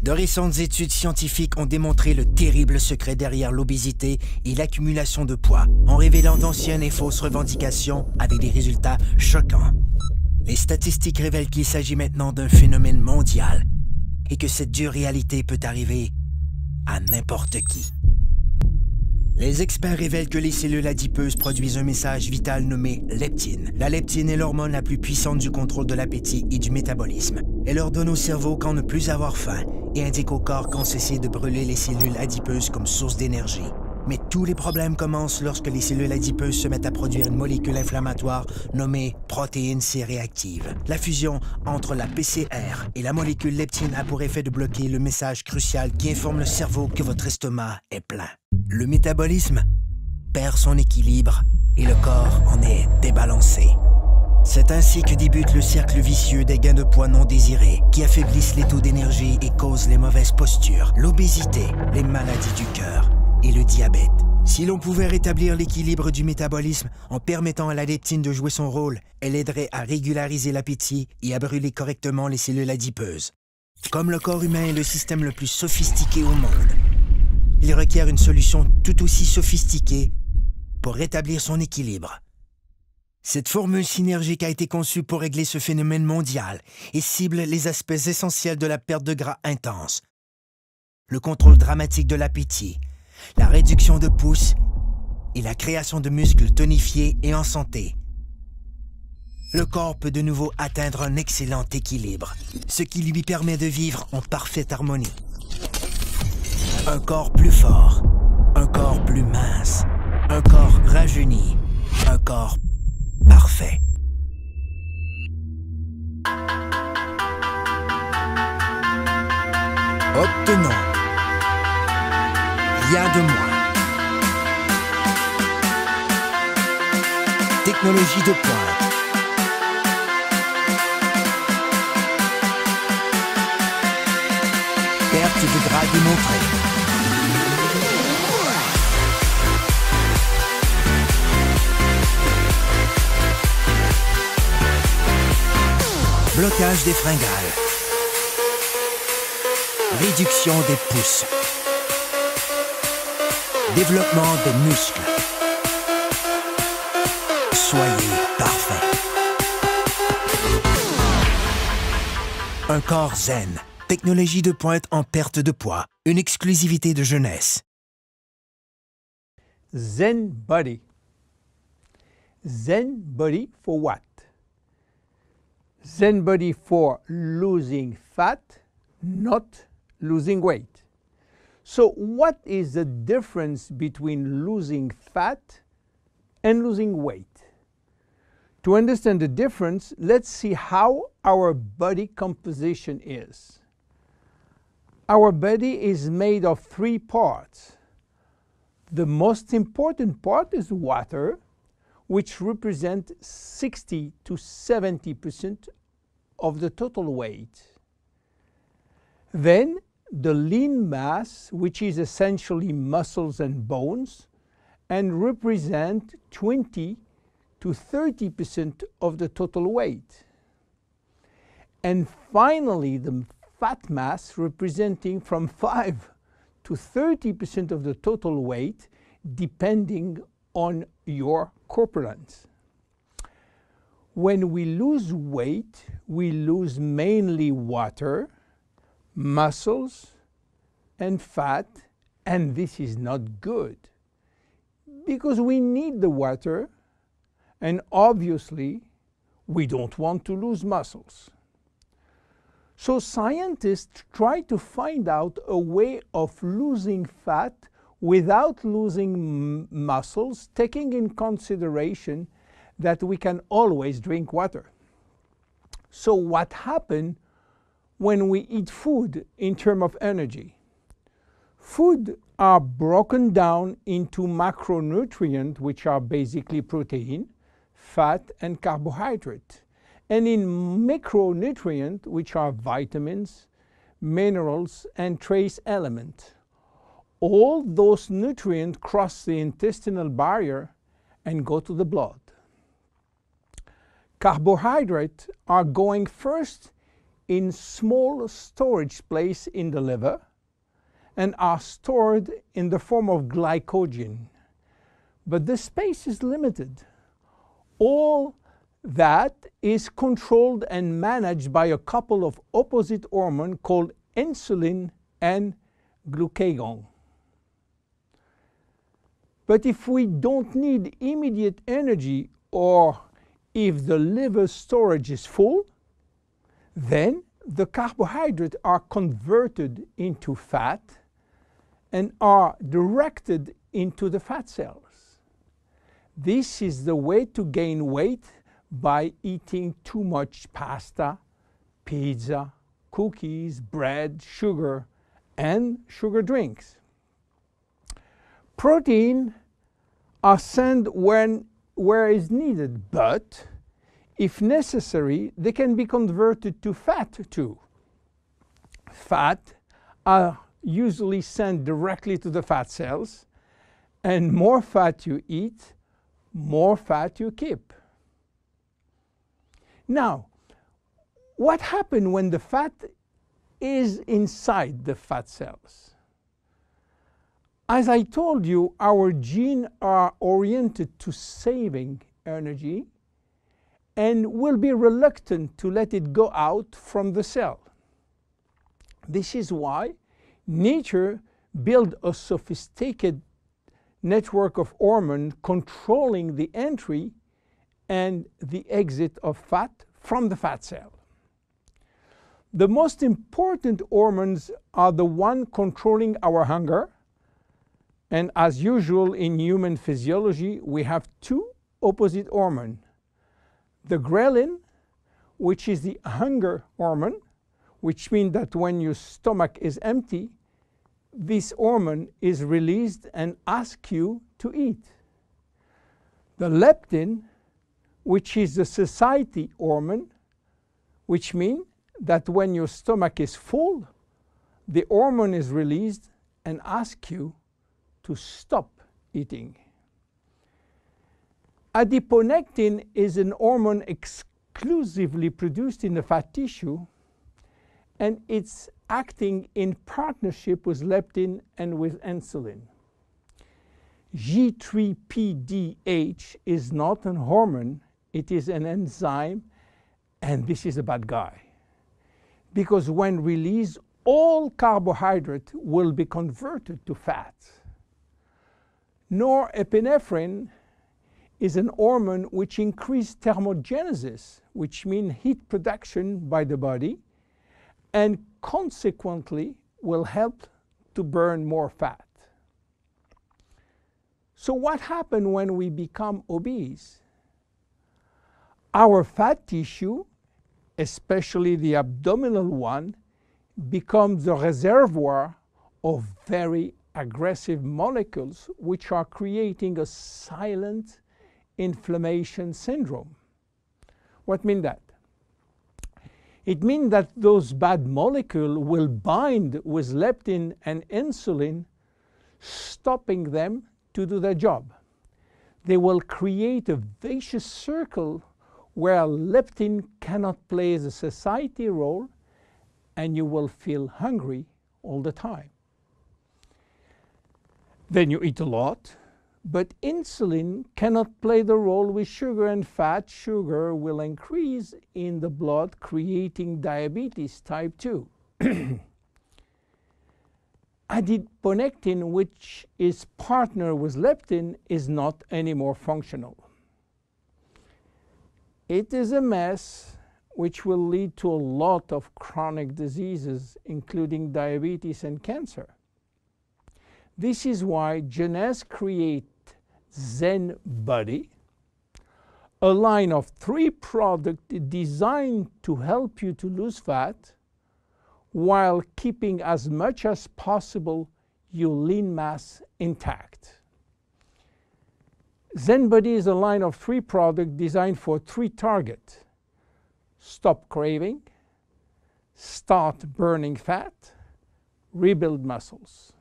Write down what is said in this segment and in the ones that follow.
De récentes études scientifiques ont démontré le terrible secret derrière l'obésité et l'accumulation de poids, en révélant d'anciennes et fausses revendications avec des résultats choquants. Les statistiques révèlent qu'il s'agit maintenant d'un phénomène mondial et que cette dure réalité peut arriver à n'importe qui. Les experts révèlent que les cellules adipeuses produisent un message vital nommé leptine. La leptine est l'hormone la plus puissante du contrôle de l'appétit et du métabolisme. Elle ordonne au cerveau quand ne plus avoir faim et indique au corps quand cesser de brûler les cellules adipeuses comme source d'énergie. Mais tous les problèmes commencent lorsque les cellules adipeuses se mettent à produire une molécule inflammatoire nommée protéine C-réactive. La fusion entre la PCR et la molécule leptine a pour effet de bloquer le message crucial qui informe le cerveau que votre estomac est plein. Le métabolisme perd son équilibre et le corps en est débalancé. C'est ainsi que débute le cercle vicieux des gains de poids non désirés qui affaiblissent les taux d'énergie et causent les mauvaises postures, l'obésité, les maladies du cœur et le diabète. Si l'on pouvait rétablir l'équilibre du métabolisme en permettant à la leptine de jouer son rôle, elle aiderait à régulariser l'appétit et à brûler correctement les cellules adipeuses. Comme le corps humain est le système le plus sophistiqué au monde, il requiert une solution tout aussi sophistiquée pour rétablir son équilibre. Cette formule synergique a été conçue pour régler ce phénomène mondial et cible les aspects essentiels de la perte de gras intense, le contrôle dramatique de l'appétit, la réduction de pouces et la création de muscles tonifiés et en santé. Le corps peut de nouveau atteindre un excellent équilibre, ce qui lui permet de vivre en parfaite harmonie. Un corps plus fort, un corps plus mince, un corps rajeuni, un corps parfait. Obtenons rien de moins. Technologie de pointe. Perte de gras démontrée. Blocage des fringales. Réduction des pouces. Développement des muscles. Soyez parfait. Un corps zen. Technologie de pointe en perte de poids. Une exclusivité de jeunesse. Zen Body. Zen Body for what? Zen Body for losing fat, not losing weight. So what is the difference between losing fat and losing weight? To understand the difference, let's see how our body composition is. Our body is made of 3 parts. The most important part is water, which represents 60 to 70% of the total weight. Then the lean mass, which is essentially muscles and bones, and represent 20 to 30% of the total weight. And finally, the fat mass, representing from 5 to 30% of the total weight, depending on your corpulence. When we lose weight, we lose mainly water, muscles, and fat, and this is not good because we need the water, and obviously we don't want to lose muscles. So scientists try to find out a way of losing fat without losing muscles, taking in consideration that we can always drink water. So what happens when we eat food in terms of energy? Food are broken down into macronutrients, which are basically protein, fat, and carbohydrate, and in micronutrients, which are vitamins, minerals, and trace elements. All those nutrients cross the intestinal barrier and go to the blood. Carbohydrates are going first in small storage places in the liver and are stored in the form of glycogen. But the space is limited. All that is controlled and managed by a couple of opposite hormones called insulin and glucagon. But if we don't need immediate energy, or if the liver storage is full, then the carbohydrates are converted into fat and are directed into the fat cells. This is the way to gain weight by eating too much pasta, pizza, cookies, bread, sugar, and sugar drinks. Protein are sent where is needed, but if necessary, they can be converted to fat too. Fat are usually sent directly to the fat cells, and more fat you eat, more fat you keep. Now, what happens when the fat is inside the fat cells? As I told you, our genes are oriented to saving energy and will be reluctant to let it go out from the cell. This is why nature built a sophisticated network of hormones controlling the entry and the exit of fat from the fat cell. The most important hormones are the ones controlling our hunger, and as usual in human physiology, we have two opposite hormones. The ghrelin, which is the hunger hormone, which means that when your stomach is empty, this hormone is released and asks you to eat. The leptin, which is the satiety hormone, which means that when your stomach is full, the hormone is released and asks you to stop eating. Adiponectin is an hormone exclusively produced in the fat tissue, and it's acting in partnership with leptin and with insulin. G3PDH is not an hormone, it is an enzyme, and this is a bad guy. Because when released, all carbohydrate will be converted to fat. Norepinephrine is an hormone which increases thermogenesis, which means heat production by the body, and consequently will help to burn more fat. So what happens when we become obese? Our fat tissue, especially the abdominal one, becomes the reservoir of very aggressive molecules which are creating a silent inflammation syndrome. What means that? It means that those bad molecules will bind with leptin and insulin, stopping them to do their job. They will create a vicious circle where leptin cannot play the satiety role, and you will feel hungry all the time. Then you eat a lot, but insulin cannot play the role with sugar and fat. Sugar will increase in the blood, creating diabetes type 2. Adiponectin, which is partner with leptin, is not anymore functional. It is a mess which will lead to a lot of chronic diseases, including diabetes and cancer. This is why Jeunesse created ZenBody, a line of 3 products designed to help you to lose fat while keeping as much as possible your lean mass intact. ZenBody is a line of 3 products designed for 3 targets: stop craving, start burning fat, rebuild muscles.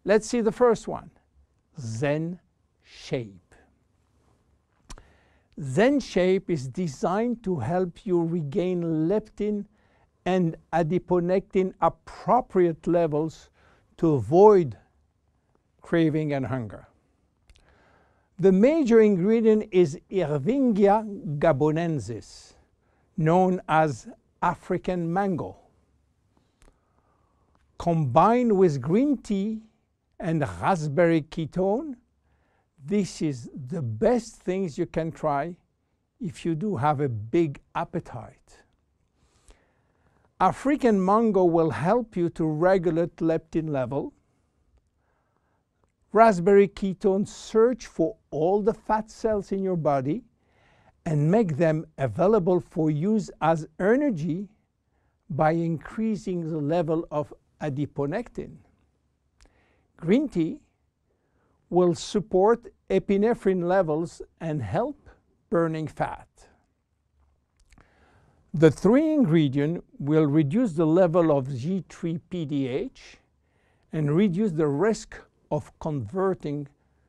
Let's see the first one, Zen Shape. Zen Shape is designed to help you regain leptin and adiponectin appropriate levels to avoid craving and hunger. The major ingredient is Ervingia gabonensis, known as African mango. Combined with green tea and raspberry ketone, this is the best things you can try if you do have a big appetite. African mango will help you to regulate leptin level. Raspberry ketone search for all the fat cells in your body and make them available for use as energy by increasing the level of adiponectin. Green tea will support epinephrine levels and help burning fat. The three ingredients will reduce the level of G3-PDH and reduce the risk of converting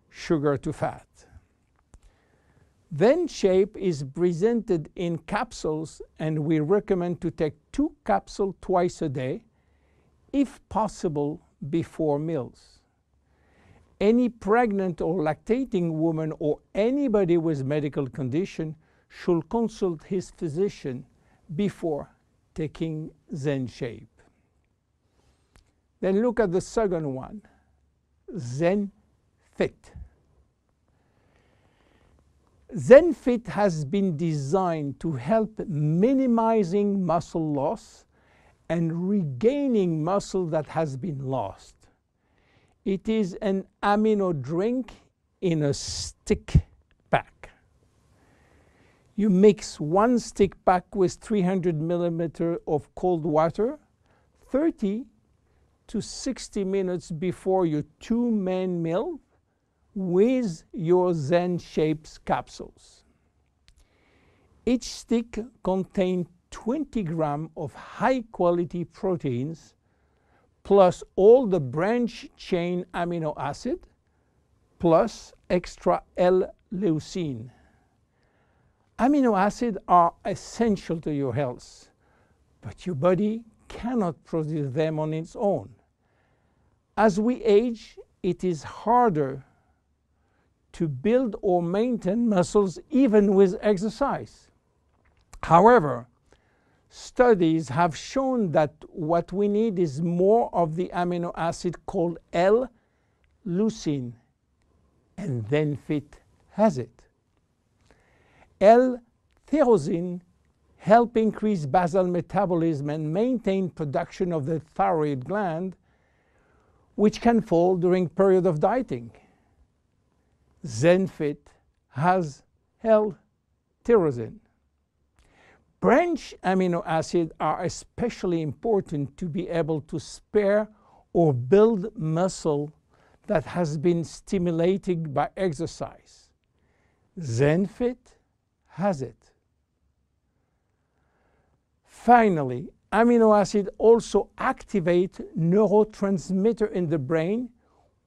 sugar to fat. Zen Shape is presented in capsules, and we recommend to take 2 capsules twice a day, if possible before meals. Any pregnant or lactating woman or anybody with medical condition should consult his physician before taking Zen Shape. Then look at the second one, Zen Fit. Zen Fit has been designed to help minimizing muscle loss and regaining muscle that has been lost. It is an amino drink in a stick pack. You mix 1 stick pack with 300 milliliters of cold water 30 to 60 minutes before your 2 main meal with your Zen Shapes capsules. Each stick contains 20 grams of high-quality proteins plus all the branch-chain amino acid plus extra L-leucine. Amino acids are essential to your health, but your body cannot produce them on its own. As we age, it is harder to build or maintain muscles even with exercise. However, studies have shown that what we need is more of the amino acid called L-leucine, and Zen Fit has it. L-tyrosine helps increase basal metabolism and maintain production of the thyroid gland, which can fall during period of dieting. Zen Fit has L-tyrosine. Branch amino acids are especially important to be able to spare or build muscle that has been stimulated by exercise. Zen Fit has it. Finally, amino acids also activate neurotransmitter in the brain,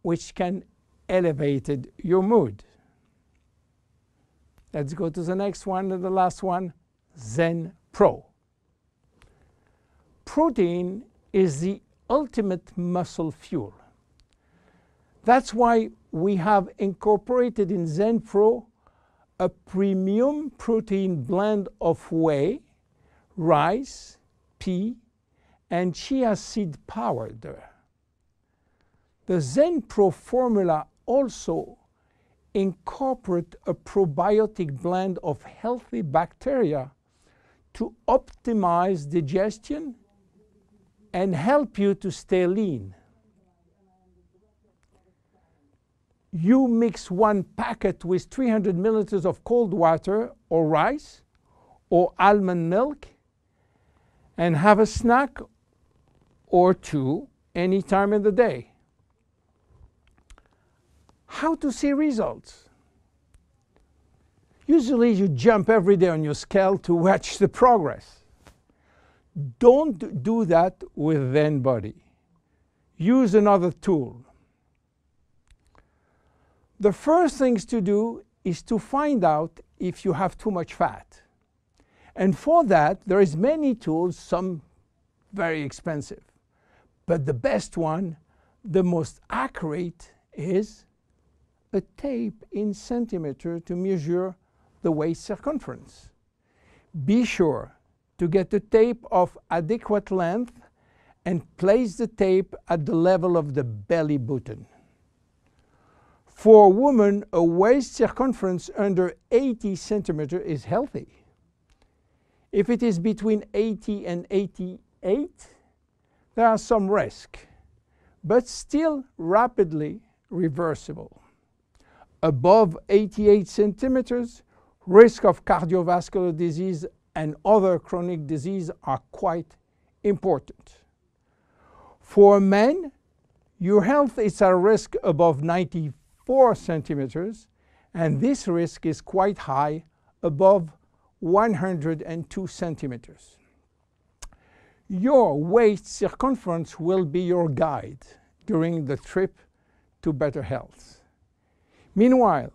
which can elevate your mood. Let's go to the next one and the last one, Zen Pro. Protein is the ultimate muscle fuel. That's why we have incorporated in Zen Pro a premium protein blend of whey, rice, pea, and chia seed powder. The Zen Pro formula also incorporates a probiotic blend of healthy bacteria to optimize digestion and help you to stay lean. You mix 1 packet with 300 milliliters of cold water or rice or almond milk and have a snack or 2 any time in the day. How to see results? Usually you jump every day on your scale to watch the progress. Don't do that with Zen Body. Use another tool. The first things to do is to find out if you have too much fat. And for that, there is many tools, some very expensive. But the best one, the most accurate, is a tape in centimeter to measure the waist circumference. Be sure to get a tape of adequate length and place the tape at the level of the belly button. For a woman, a waist circumference under 80 centimeters is healthy. If it is between 80 and 88, there are some risk, but still rapidly reversible. Above 88 centimeters, risk of cardiovascular disease and other chronic disease are quite important. For men, your health is at risk above 94 centimeters, and this risk is quite high, above 102 centimeters. Your waist circumference will be your guide during the trip to better health. Meanwhile,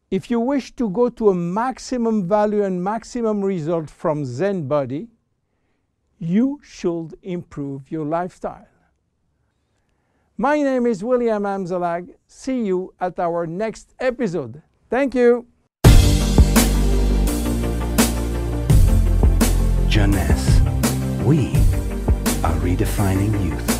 if you wish to go to a maximum value and maximum result from Zen Body, you should improve your lifestyle. My name is William Amzalag. See you at our next episode. Thank you. Jeunesse. We are redefining youth.